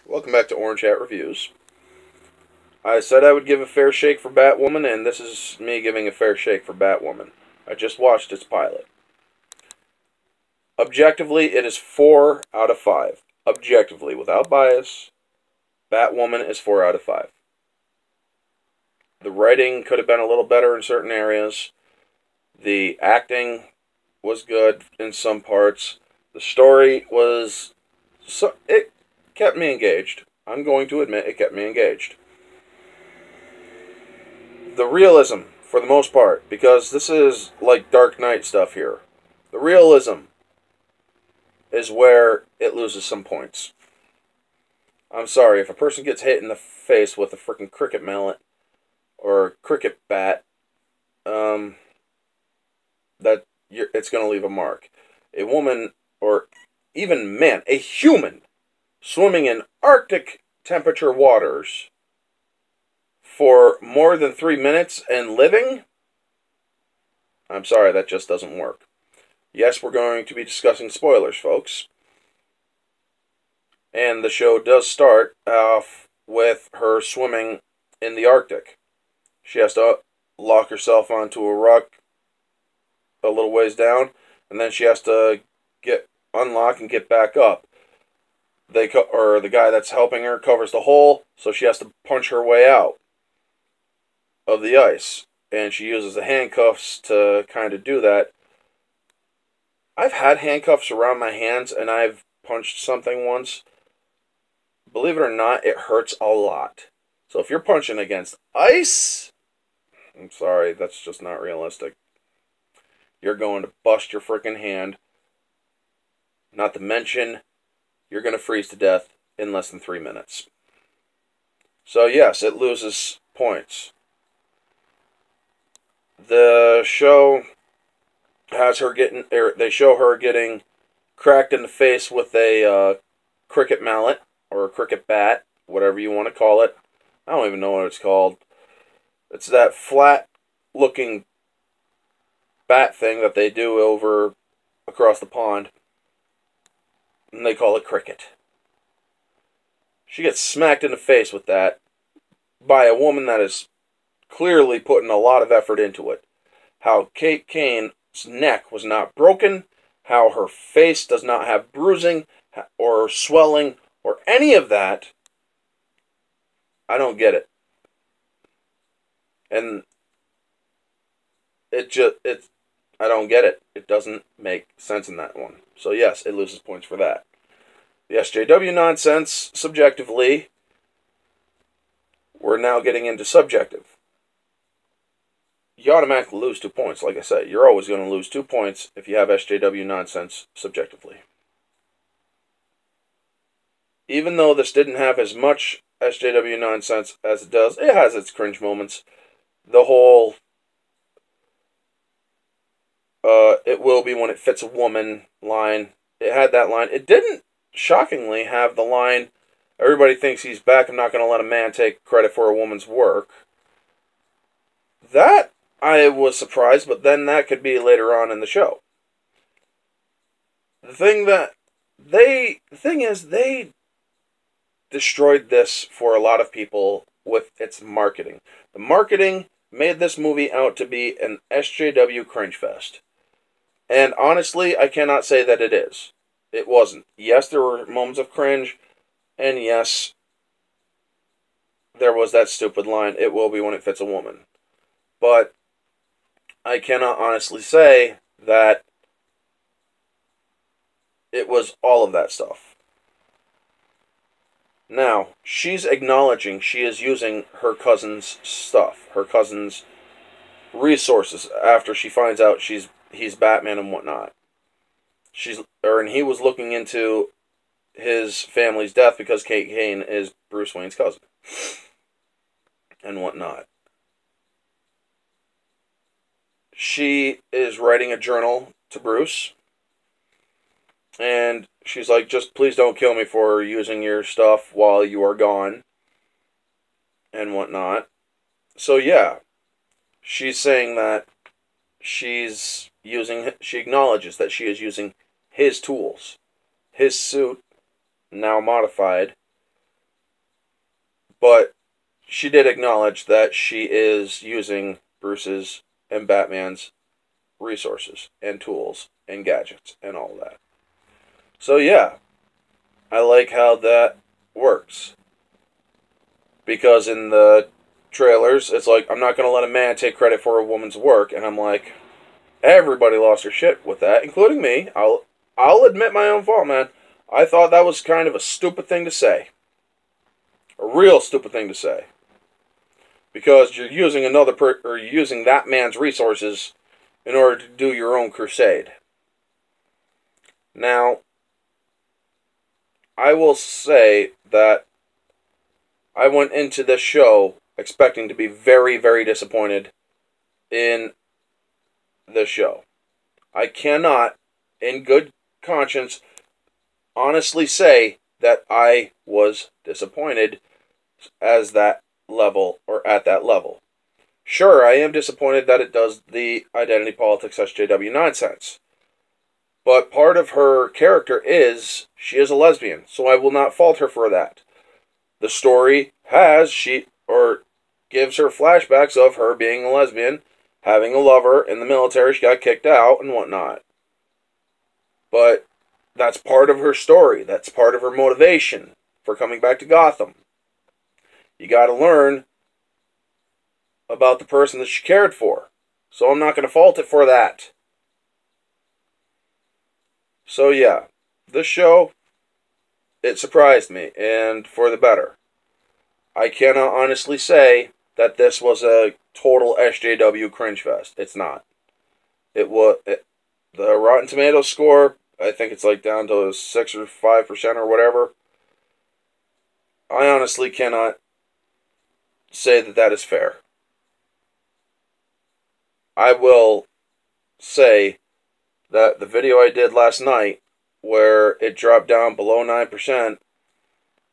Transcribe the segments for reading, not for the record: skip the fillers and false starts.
Welcome back to Orange Hat Reviews. I said I would give a fair shake for Batwoman, and this is me giving a fair shake for Batwoman. I just watched its pilot. Objectively, it is 4 out of 5. Objectively, without bias, Batwoman is 4 out of 5. The writing could have been a little better in certain areas. The acting was good in some parts. The story was... it kept me engaged. I'm going to admit it kept me engaged. The realism, for the most part, because this is like Dark Knight stuff here. The realism is where it loses some points. I'm sorry, if a person gets hit in the face with a freaking cricket mallet or a cricket bat, it's going to leave a mark. A woman, or even man, a human, swimming in Arctic temperature waters for more than 3 minutes and living? I'm sorry, that just doesn't work. Yes, we're going to be discussing spoilers, folks. And the show does start off with her swimming in the Arctic. She has to lock herself onto a rock a little ways down, and then she has to unlock and get back up. The guy that's helping her covers the hole, so she has to punch her way out of the ice. And she uses the handcuffs to kind of do that. I've had handcuffs around my hands, and I've punched something once. Believe it or not, it hurts a lot. So if you're punching against ice, I'm sorry, that's just not realistic. You're going to bust your freaking hand. Not to mention, you're going to freeze to death in less than 3 minutes. So yes, it loses points. The show has her getting, they show her getting cracked in the face with a cricket mallet or a cricket bat, whatever you want to call it. I don't even know what it's called. It's that flat looking bat thing that they do over across the pond, and they call it cricket. She gets smacked in the face with that by a woman that is clearly putting a lot of effort into it. How Kate Kane's neck was not broken, how her face does not have bruising or swelling or any of that. I don't get it. And I don't get it. It doesn't make sense in that one. So yes, it loses points for that. The SJW nonsense, subjectively, we're now getting into subjective. You automatically lose 2 points. Like I said, you're always going to lose 2 points if you have SJW nonsense subjectively. Even though this didn't have as much SJW nonsense as it does, it has its cringe moments. The whole it will be when it fits a woman line. It had that line. It didn't, shockingly, have the line, everybody thinks he's back, I'm not going to let a man take credit for a woman's work. That, I was surprised, but then that could be later on in the show. The thing is, they destroyed this for a lot of people with its marketing. The marketing made this movie out to be an SJW cringe fest. And honestly, I cannot say that it is. It wasn't. Yes, there were moments of cringe, and yes, there was that stupid line, it will be when it fits a woman. But I cannot honestly say that it was all of that stuff. Now, she's acknowledging she is using her cousin's stuff, her cousin's resources, after she finds out he's Batman and whatnot. And he was looking into his family's death because Kate Kane is Bruce Wayne's cousin and whatnot. She is writing a journal to Bruce, and she's like, just please don't kill me for using your stuff while you are gone and whatnot. So yeah, she's saying that she acknowledges that she is using his tools, his suit, now modified, But she did acknowledge that she is using Bruce's and Batman's resources and tools and gadgets and all that. So yeah, I like how that works. Because in the trailers, it's like, I'm not going to let a man take credit for a woman's work. And I'm like, everybody lost their shit with that, including me. I'll admit my own fault, man. I thought that was kind of a stupid thing to say. A real stupid thing to say. Because you're using you're using that man's resources in order to do your own crusade. Now, I will say that I went into this show expecting to be very, very disappointed in this show. I cannot, in good conscience, honestly say that I was disappointed as that level, or at that level. Sure, I am disappointed that it does the identity politics SJW nonsense. But part of her character is she is a lesbian, so I will not fault her for that. The story gives her flashbacks of her being a lesbian, having a lover in the military, she got kicked out and whatnot. But that's part of her story. That's part of her motivation for coming back to Gotham. You gotta learn about the person that she cared for. So I'm not going to fault it for that. So yeah, this show, it surprised me, and for the better. I cannot honestly say that this was a total SJW cringe fest. It's not. The Rotten Tomatoes score, I think it's like down to 6 or 5% or whatever. I honestly cannot say that that is fair. I will say that the video I did last night, where it dropped down below 9%,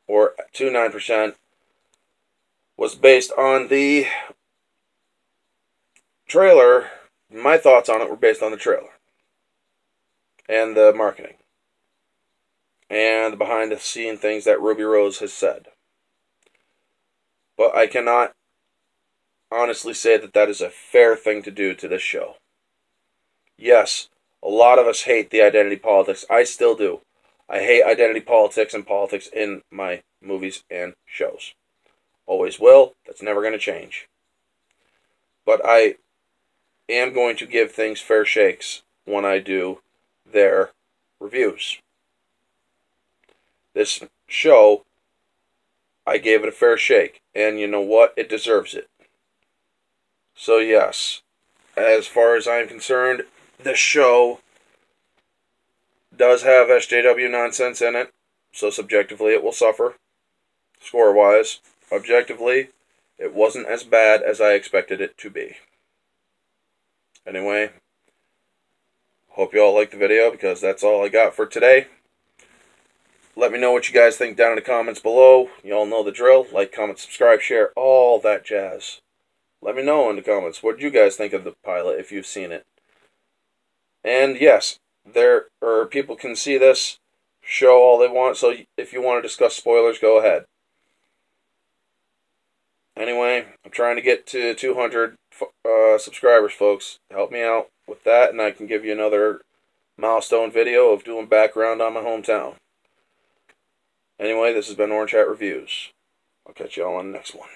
or to 9%, was based on the trailer. My thoughts on it were based on the trailer. And the marketing. And the behind-the-scenes things that Ruby Rose has said. But I cannot honestly say that that is a fair thing to do to this show. Yes, a lot of us hate the identity politics. I still do. I hate identity politics and politics in my movies and shows. Always will. That's never going to change. But I am going to give things fair shakes when I do their reviews. This show, I gave it a fair shake. And you know what? It deserves it. So yes, as far as I'm concerned, this show does have SJW nonsense in it, so subjectively it will suffer, score-wise. Objectively, it wasn't as bad as I expected it to be. Anyway, hope you all liked the video, because that's all I got for today. Let me know what you guys think down in the comments below. You all know the drill. Like, comment, subscribe, share, all that jazz. Let me know in the comments, what did you guys think of the pilot, if you've seen it. And yes, people can see this show all they want, so if you want to discuss spoilers, go ahead. Anyway, I'm trying to get to 200 subscribers, folks. Help me out with that, and I can give you another milestone video of doing background on my hometown. Anyway, this has been Orange Hat Reviews. I'll catch you all on the next one.